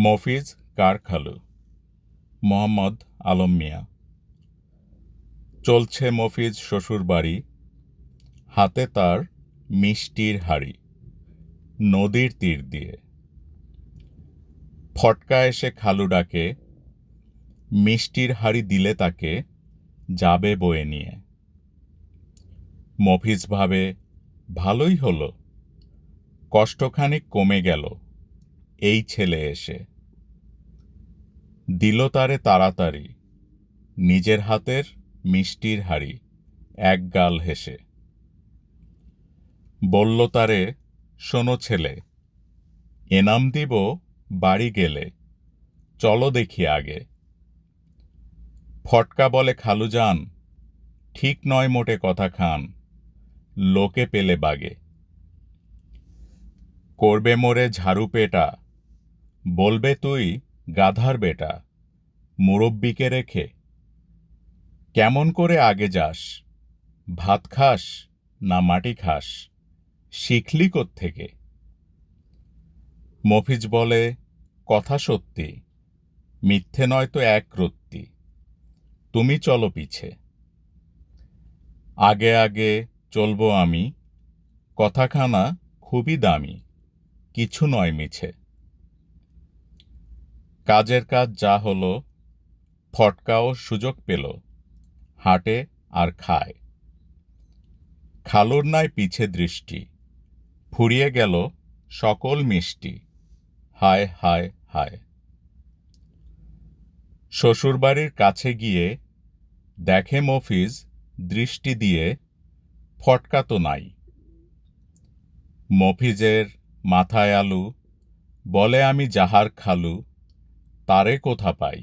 মফিজ কারখালু মোহাম্মদ আলম মিয়া। চলছে মফিজ শ্বশুরবাড়ি, হাতে তার মিষ্টির হাঁড়ি, নদীর তীর দিয়ে। ফটকা এসে খালু ডাকে, মিষ্টির হাঁড়ি দিলে তাকে যাবে বয়ে নিয়ে। মফিজ ভাবে, ভালোই হলো, কষ্টখানিক কমে গেল এই ছেলে এসে। দিল তারে তাড়াতাড়ি নিজের হাতের মিষ্টির হাঁড়ি এক গাল হেসে। বলল তারে, শোনো ছেলে, এনাম দিব বাড়ি গেলে, চলো দেখি আগে। ফটকা বলে, খালুজান, ঠিক নয় মোটে কথা খান, লোকে পেলে বাগে। করবে মোরে ঝাড়ু পেটা, বলবে তুই গাধার বেটা, মুরব্বিকে রেখে। কেমন করে আগে যাস, ভাত খাস না মাটি খাস, শিখলি কোত্থেকে? মফিজ বলে, কথা সত্যি, মিথ্যে নয় তো এক রত্তি, তুমি চলো পিছে। আগে আগে চলবো আমি, কথাখানা খুবই দামি, কিছু নয় মিছে। কাজের কাজ যা হলো, ফটকাও সুযোগ পেল, হাঁটে আর খায়। খালুর নাই পিছে দৃষ্টি, ফুরিয়ে গেল সকল মিষ্টি, হায় হায় হায়। শ্বশুরবাড়ির কাছে গিয়ে দেখে মফিজ দৃষ্টি দিয়ে, ফটকা তো নাই। মফিজের মাথায় আলু, বলে আমি যাহার খালু, তারে কোথা পাই।